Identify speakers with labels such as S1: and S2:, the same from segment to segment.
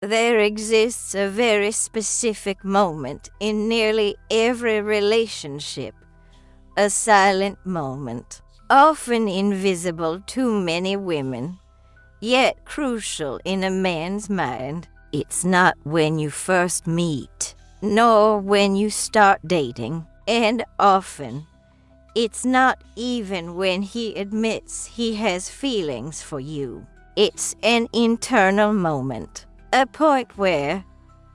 S1: There exists a very specific moment in nearly every relationship, a silent moment, often invisible to many women, yet crucial in a man's mind. It's not when you first meet, nor when you start dating, and often it's not even when he admits he has feelings for you. It's an internal moment, a point where,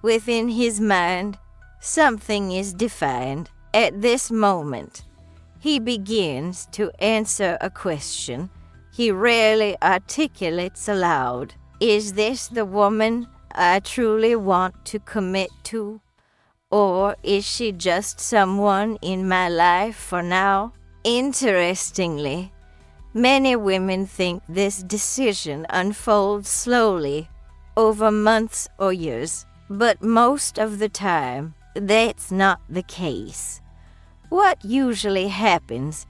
S1: within his mind, something is defined. At this moment, he begins to answer a question he rarely articulates aloud. Is this the woman I truly want to commit to? Or is she just someone in my life for now? Interestingly, many women think this decision unfolds slowly over months or years, but most of the time, that's not the case. What usually happens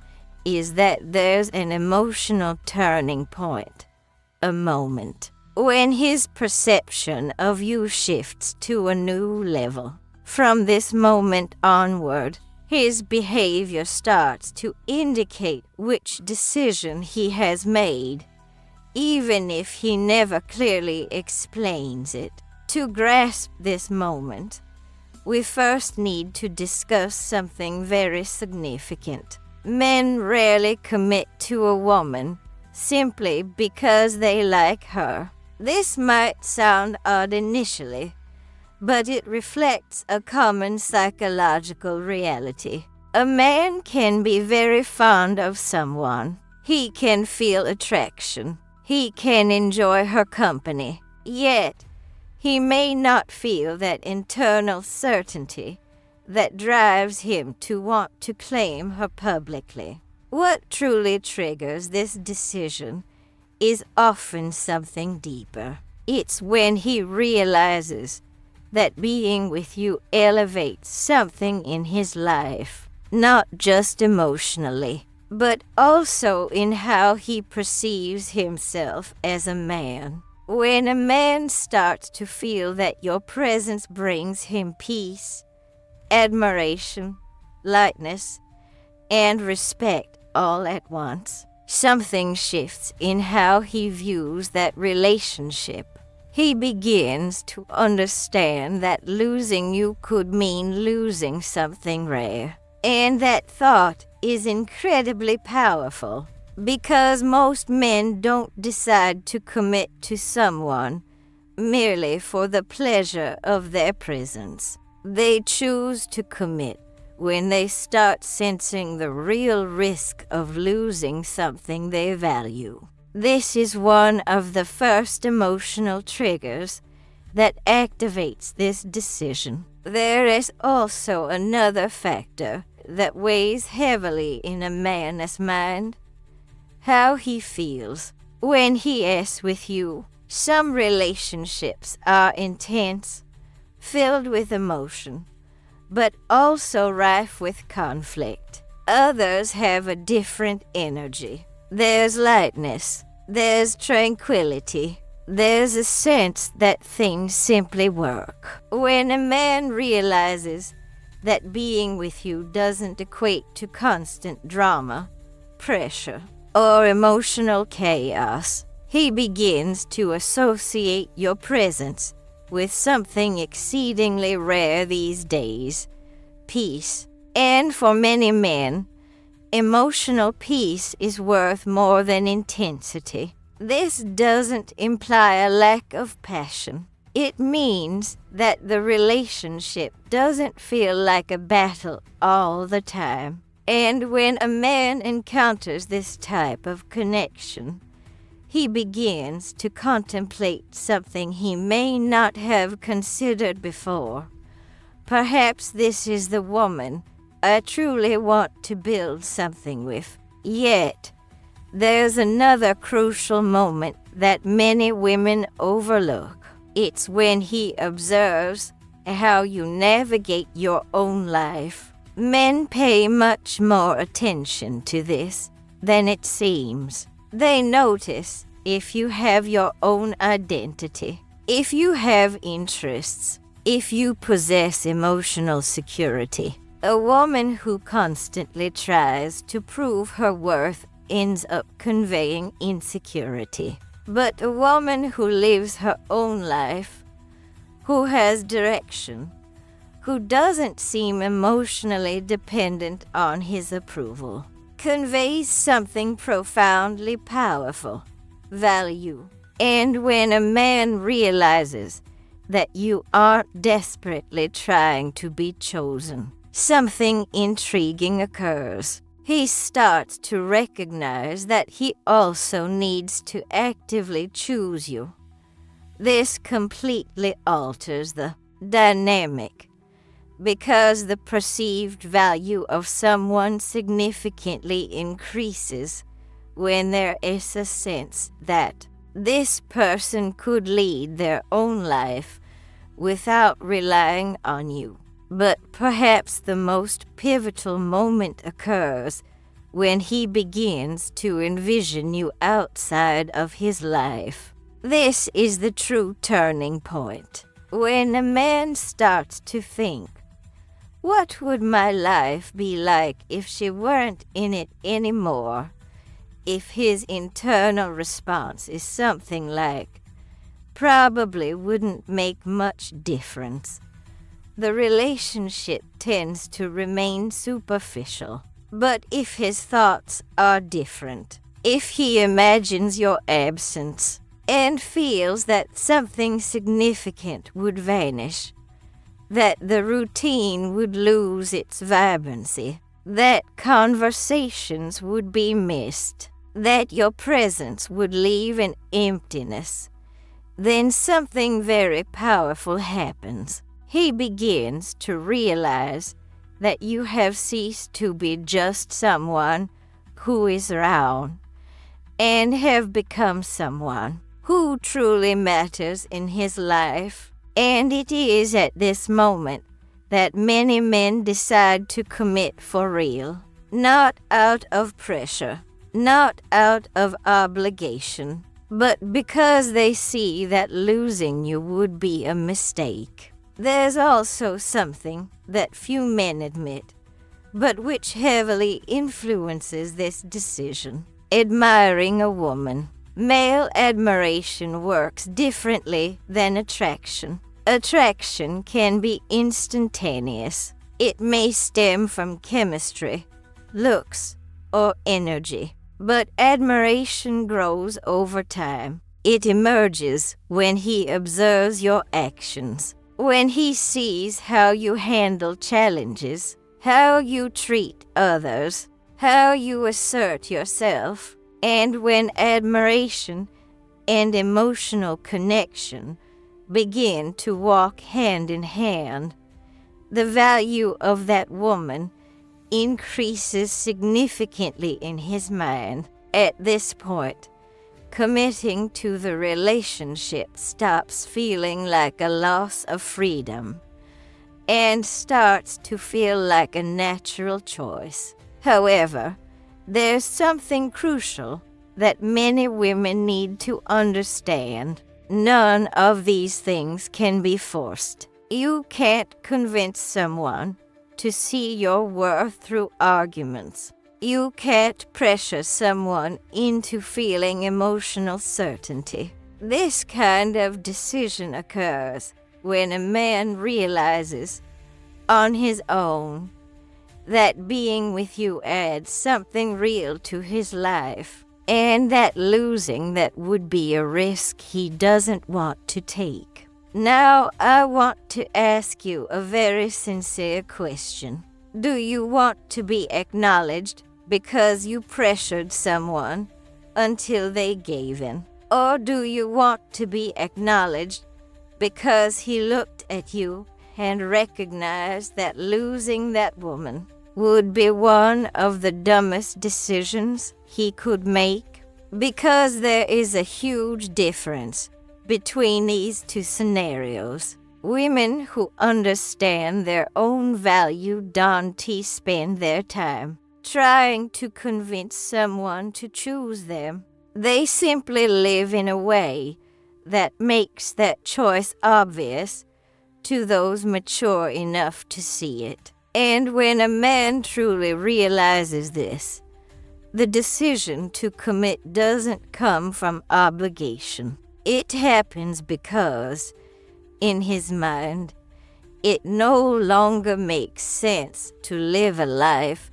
S1: is that there's an emotional turning point, a moment, when his perception of you shifts to a new level. From this moment onward, his behavior starts to indicate which decision he has made, even if he never clearly explains it. To grasp this moment, we first need to discuss something very significant. Men rarely commit to a woman simply because they like her. This might sound odd initially, but it reflects a common psychological reality. A man can be very fond of someone. He can feel attraction. He can enjoy her company. Yet, he may not feel that internal certainty that drives him to want to claim her publicly. What truly triggers this decision is often something deeper. It's when he realizes that being with you elevates something in his life, not just emotionally, but also in how he perceives himself as a man. When a man starts to feel that your presence brings him peace, admiration, lightness, and respect all at once, something shifts in how he views that relationship. He begins to understand that losing you could mean losing something rare. And that thought is incredibly powerful, because most men don't decide to commit to someone merely for the pleasure of their presence. They choose to commit when they start sensing the real risk of losing something they value. This is one of the first emotional triggers that activates this decision. There is also another factor that weighs heavily in a man's mind: how he feels when he is with you. Some relationships are intense, filled with emotion, but also rife with conflict. Others have a different energy. There's lightness, there's tranquility, there's a sense that things simply work. When a man realizes that being with you doesn't equate to constant drama, pressure, or emotional chaos, he begins to associate your presence with something exceedingly rare these days: peace. And for many men, emotional peace is worth more than intensity. This doesn't imply a lack of passion. It means that the relationship doesn't feel like a battle all the time. And when a man encounters this type of connection, he begins to contemplate something he may not have considered before. Perhaps this is the woman I truly want to build something with. Yet, there's another crucial moment that many women overlook. It's when he observes how you navigate your own life. Men pay much more attention to this than it seems. They notice if you have your own identity, If you have interests, if you possess emotional security, a woman who constantly tries to prove her worth ends up conveying insecurity. But a woman who lives her own life, who has direction, who doesn't seem emotionally dependent on his approval, conveys something profoundly powerful, value. And when a man realizes that you aren't desperately trying to be chosen, something intriguing occurs. He starts to recognize that he also needs to actively choose you. This completely alters the dynamic, because the perceived value of someone significantly increases when there is a sense that this person could lead their own life without relying on you. But perhaps the most pivotal moment occurs when he begins to envision you outside of his life. This is the true turning point. When a man starts to think, what would my life be like if she weren't in it anymore? If his internal response is something like, probably wouldn't make much difference, the relationship tends to remain superficial. But if his thoughts are different, if he imagines your absence and feels that something significant would vanish, that the routine would lose its vibrancy, that conversations would be missed, that your presence would leave an emptiness, then something very powerful happens. He begins to realize that you have ceased to be just someone who is around and have become someone who truly matters in his life. And it is at this moment that many men decide to commit for real, not out of pressure, not out of obligation, but because they see that losing you would be a mistake. There's also something that few men admit, but which heavily influences this decision: admiring a woman. Male admiration works differently than attraction. Attraction can be instantaneous. It may stem from chemistry, looks, or energy. But admiration grows over time. It emerges when he observes your actions, when he sees how you handle challenges, how you treat others, how you assert yourself, and when admiration and emotional connection begin to walk hand in hand, the value of that woman increases significantly in his mind. At this point, committing to the relationship stops feeling like a loss of freedom and starts to feel like a natural choice. However, there's something crucial that many women need to understand. None of these things can be forced. You can't convince someone to see your worth through arguments. You can't pressure someone into feeling emotional certainty. This kind of decision occurs when a man realizes on his own that being with you adds something real to his life, and that losing that would be a risk he doesn't want to take. Now I want to ask you a very sincere question. Do you want to be acknowledged because you pressured someone until they gave in? Or do you want to be acknowledged because he looked at you and recognized that losing that woman would be one of the dumbest decisions he could make? Because there is a huge difference between these two scenarios. Women who understand their own value don't spend their time trying to convince someone to choose them. They simply live in a way that makes that choice obvious to those mature enough to see it. And when a man truly realizes this, the decision to commit doesn't come from obligation. It happens because, in his mind, it no longer makes sense to live a life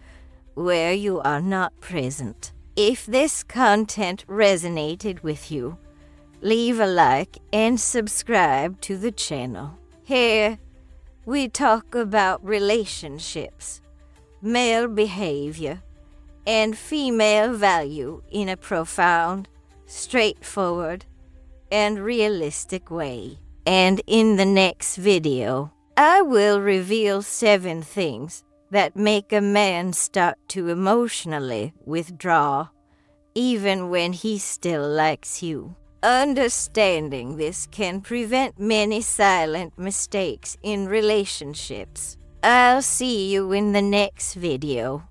S1: where you are not present. If this content resonated with you, leave a like and subscribe to the channel. Here, we talk about relationships, male behavior, and female value in a profound, straightforward, and realistic way. And in the next video, I will reveal 7 things that make a man start to emotionally withdraw, even when he still likes you. Understanding this can prevent many silent mistakes in relationships. I'll see you in the next video.